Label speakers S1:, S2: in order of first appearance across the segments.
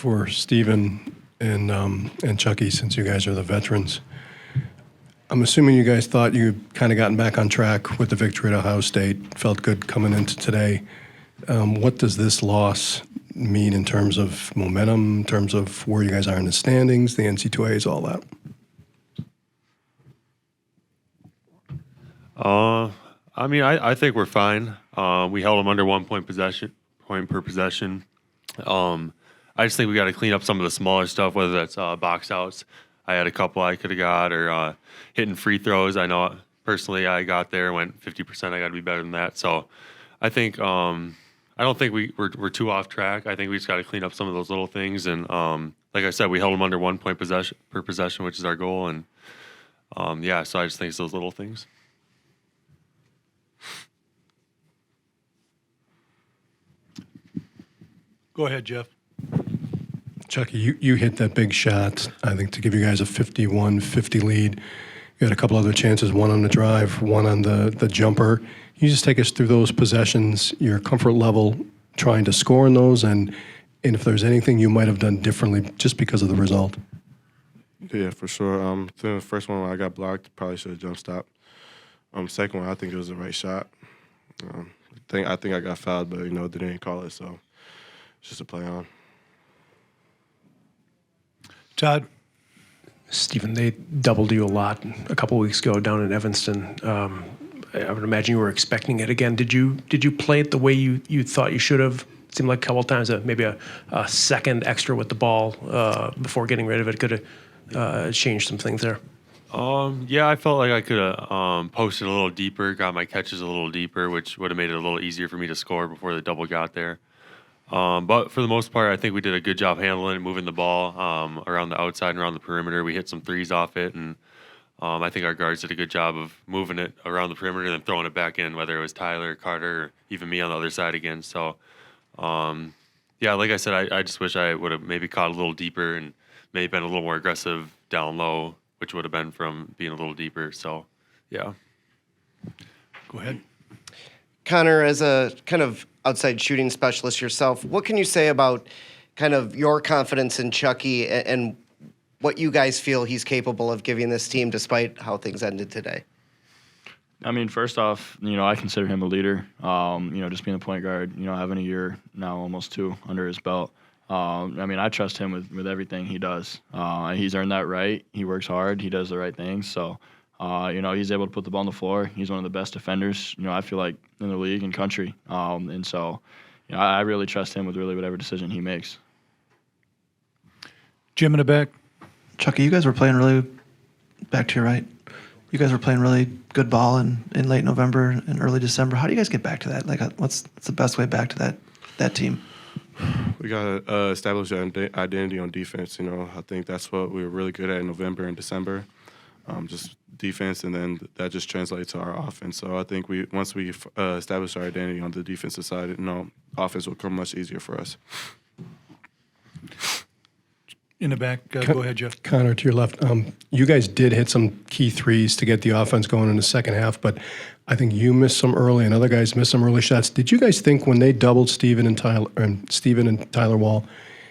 S1: for Steven and Chucky, since you guys are the veterans. I'm assuming you guys thought you kind of gotten back on track with the victory at Ohio State, felt good coming into today. What does this loss mean in terms of momentum, in terms of where you guys are in the standings, the NC2As, all that?
S2: I think we're fine. We held them under 1 point per possession. I just think we got to clean up some of the smaller stuff, whether that's box outs. I had a couple I could have got, or hitting free throws. I know personally I got there, went 50%. I got to be better than that. So I think I don't think we're too off track. I think we just got to clean up some of those little things. And like I said, we held them under 1 point per possession, which is our goal. And so I just think it's those little things.
S3: Go ahead, Jeff.
S1: Chucky, you hit that big shot, I think, to give you guys a 51-50 lead. You had a couple other chances, one on the drive, one on the jumper. Can you just take us through those possessions, your comfort level trying to score in those, and if there's anything you might have done differently just because of the result?
S4: Yeah, for sure. The first one when I got blocked, probably should have jump stopped. Second one, I think it was the right shot. I think I got fouled, but they didn't call it, so it's just a play on.
S3: Todd?
S5: Stephen, they doubled you a lot a couple weeks ago down in Evanston. I would imagine you were expecting it again. Did you play it the way you thought you should have? It seemed like a couple of times maybe a second extra with the ball before getting rid of it could have changed some things there.
S2: I felt like I could have posted a little deeper, got my catches a little deeper, which would have made it a little easier for me to score before the double got there. But for the most part, I think we did a good job handling it, moving the ball around the outside and around the perimeter. We hit some threes off it, and I think our guards did a good job of moving it around the perimeter and then throwing it back in, whether it was Tyler, Carter, or even me on the other side again. So, like I said, I just wish I would have maybe caught a little deeper and maybe been a little more aggressive down low, which would have been from being a little deeper. So, yeah.
S3: Go ahead.
S6: Connor, as a kind of outside shooting specialist yourself, what can you say about kind of your confidence in Chucky and what you guys feel he's capable of giving this team despite how things ended today?
S7: I mean, first off, I consider him a leader. Just being a point guard, having a year now, almost 2 under his belt. I trust him with everything he does. He's earned that right. He works hard. He does the right things. So, he's able to put the ball on the floor. He's one of the best defenders, I feel like, in the league and country. I really trust him with really whatever decision he makes.
S3: Jim in the back.
S8: Chucky, you guys were playing really, back to your right, you guys were playing really good ball in late November and early December. How do you guys get back to that? Like, what's the best way back to that team?
S4: We got to establish our identity on defense. I think that's what we were really good at in November and December. Just defense, and then that just translates to our offense. So I think once we establish our identity on the defensive side, offense will come much easier for us.
S3: In the back, go ahead, Jeff.
S1: Connor, to your left. You guys did hit some key threes to get the offense going in the second half, but I think you missed some early and other guys missed some early shots. Did you guys think when they doubled Steven and Tyler Wall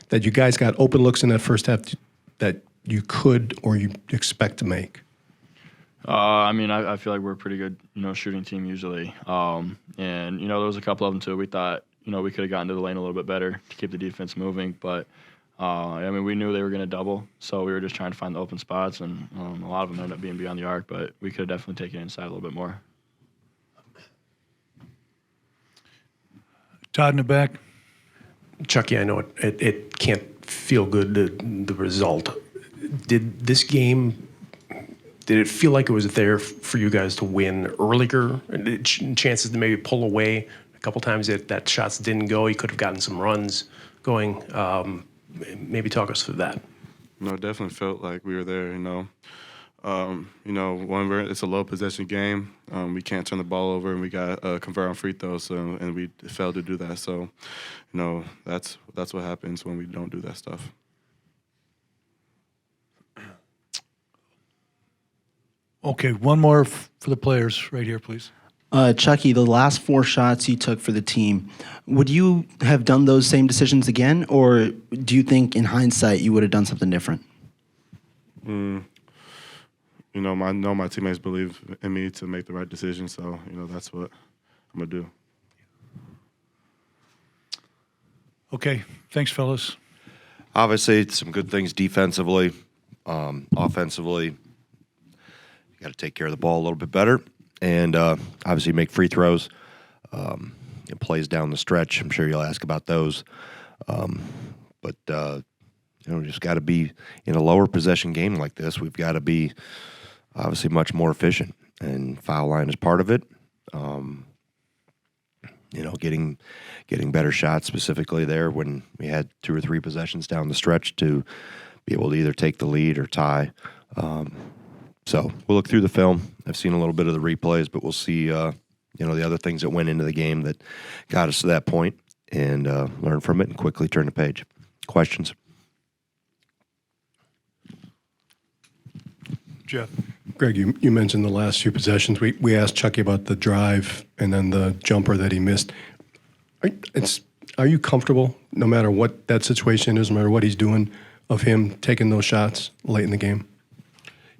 S1: that you guys got open looks in that first half that you could or you expect to make?
S7: I feel like we're a pretty good, shooting team usually. And, there was a couple of them too. We thought, we could have gotten to the lane a little bit better to keep the defense moving. But, we knew they were going to double. So we were just trying to find the open spots. And a lot of them ended up being beyond the arc. But we could have definitely taken it inside a little bit more.
S3: Todd in the back.
S5: Chucky, I know it can't feel good, the result. Did this game, did it feel like it was there for you guys to win earlier? Chances to maybe pull away a couple times that shots didn't go. You could have gotten some runs going. Maybe talk us through that.
S4: No, it definitely felt like we were there, it's a low possession game. We can't turn the ball over, and we got to convert on free throws, and we failed to do that. So, that's what happens when we don't do that stuff.
S3: Okay, one more for the players right here, please.
S9: Chucky, the last 4 shots you took for the team, would you have done those same decisions again, or do you think in hindsight you would have done something different?
S4: I know my teammates believe in me to make the right decision, so that's what I'm gonna do.
S3: Okay. Thanks, fellas.
S10: Obviously, some good things defensively, offensively. You got to take care of the ball a little bit better, and obviously make free throws. And plays down the stretch. I'm sure you'll ask about those, but just got to be in a lower possession game like this. We've got to be obviously much more efficient, and foul line is part of it. Getting better shots specifically there when we had 2 or 3 possessions down the stretch to be able to either take the lead or tie. So we'll look through the film. I've seen a little bit of the replays, but we'll see, the other things that went into the game that got us to that point, and learn from it and quickly turn the page. Questions?
S3: Jeff.
S1: Greg, you mentioned the last few possessions. We asked Chucky about the drive and then the jumper that he missed. Are you comfortable, no matter what that situation is, no matter what he's doing, of him taking those shots late in the game?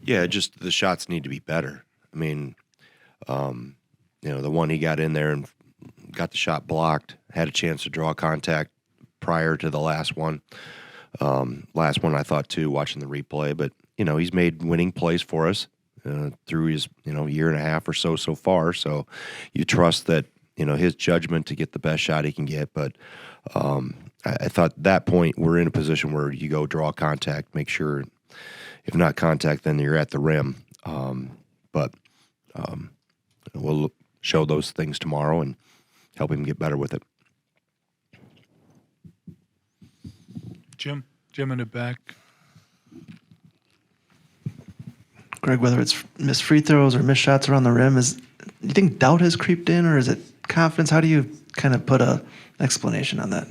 S10: Yeah, just the shots need to be better. I mean, the one he got in there and got the shot blocked, had a chance to draw contact prior to the last one. Last one I thought too, watching the replay, but he's made winning plays for us through his year and a half or so far. So you trust that his judgment to get the best shot he can get. But I thought at that point we're in a position where you go draw contact, make sure if not contact, then you're at the rim. But we'll show those things tomorrow and help him get better with it.
S3: Jim in the back.
S8: Greg, whether it's missed free throws or missed shots around the rim, do you think doubt has creeped in, or is it confidence? How do you kind of put a explanation on that?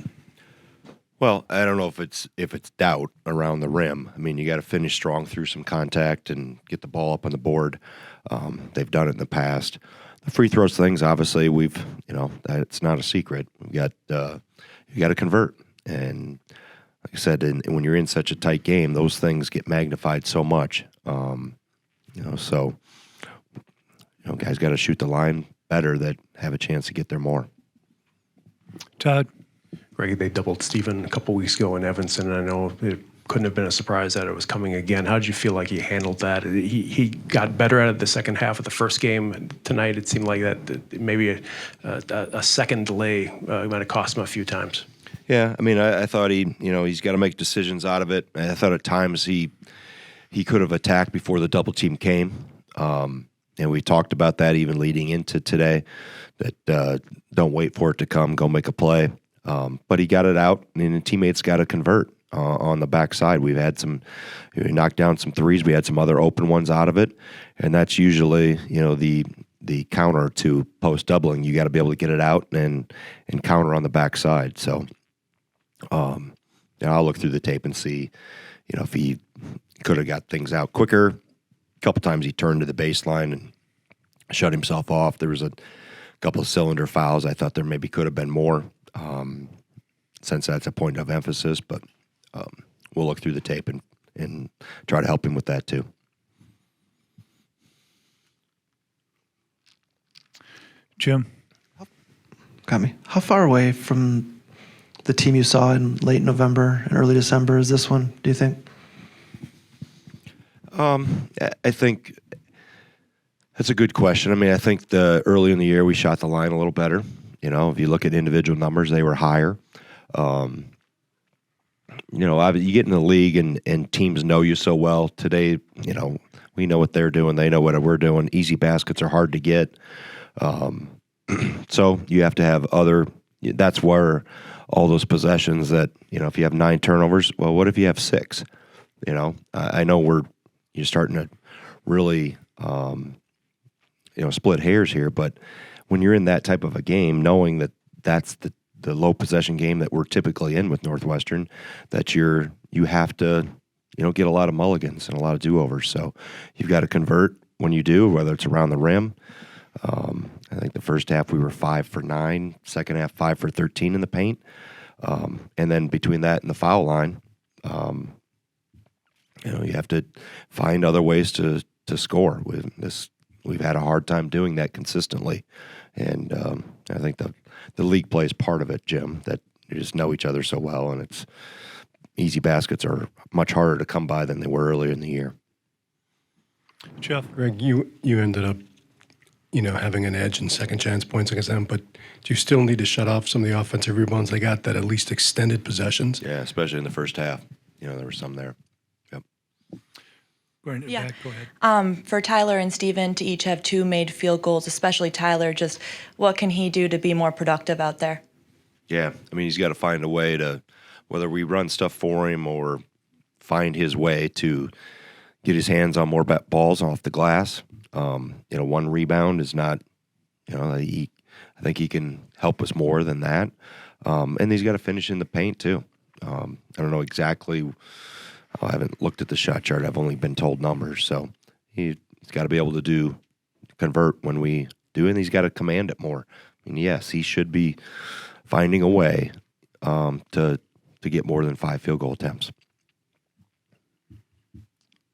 S10: Well, I don't know if it's doubt around the rim. I mean, you got to finish strong through some contact and get the ball up on the board. They've done it in the past. The free throws things, obviously, it's not a secret. You got to convert, and like I said, when you're in such a tight game, those things get magnified so much. Guys got to shoot the line better that have a chance to get there more.
S3: Todd.
S5: Greg, they doubled Stephen a couple weeks ago in Evanston, and I know it couldn't have been a surprise that it was coming again. How did you feel like he handled that? He got better at it the second half of the first game. Tonight, it seemed like that maybe a second delay might have cost him a few times.
S10: Yeah, I mean, I thought he's got to make decisions out of it. I thought at times he could have attacked before the double team came. And we talked about that even leading into today, that don't wait for it to come, go make a play. But he got it out, and the teammates got to convert on the backside. We knocked down some threes. We had some other open ones out of it, and that's usually the counter to post doubling. You got to be able to get it out and counter on the backside. So I'll look through the tape and see if he could have got things out quicker. A couple times he turned to the baseline and shut himself off. There was a couple of cylinder fouls. I thought there maybe could have been more, since that's a point of emphasis. But we'll look through the tape and try to help him with that too.
S3: Jim.
S8: Got me. How far away from the team you saw in late November and early December is this one, do you think?
S10: I think that's a good question. I mean, I think early in the year we shot the line a little better. If you look at individual numbers, they were higher. You get in the league and teams know you so well. Today, we know what they're doing. They know what we're doing. Easy baskets are hard to get. So you have to have that's where all those possessions that, if you have 9 turnovers, well, what if you have 6? I know you're starting to really, split hairs here, but when you're in that type of a game, knowing that that's the low possession game that we're typically in with Northwestern, that you have to, get a lot of mulligans and a lot of do-overs. So you've got to convert when you do, whether it's around the rim. I think the first half we were 5 for 9, second half 5 for 13 in the paint. And then between that and the foul line, you have to find other ways to score. We've had a hard time doing that consistently. And I think the league plays part of it, Jim, that you just know each other so well, and it's easy baskets are much harder to come by than they were earlier in the year.
S3: Jeff?
S1: Greg, you ended up, having an edge in second chance points against them, but do you still need to shut off some of the offensive rebounds they got that at least extended possessions?
S10: Yeah, especially in the first half. There were some there. Yep.
S3: Brandon,
S11: Yeah.
S3: back, go ahead.
S11: For Tyler and Steven to each have 2 made field goals, especially Tyler, just what can he do to be more productive out there?
S10: Yeah, he's got to find a way to, whether we run stuff for him or find his way to get his hands on more balls off the glass. One rebound is not, I think he can help us more than that. And he's got to finish in the paint too. I don't know exactly. I haven't looked at the shot chart. I've only been told numbers. So he's got to be able to convert when we do, and he's got to command it more. Yes, he should be finding a way to get more than 5 field goal attempts.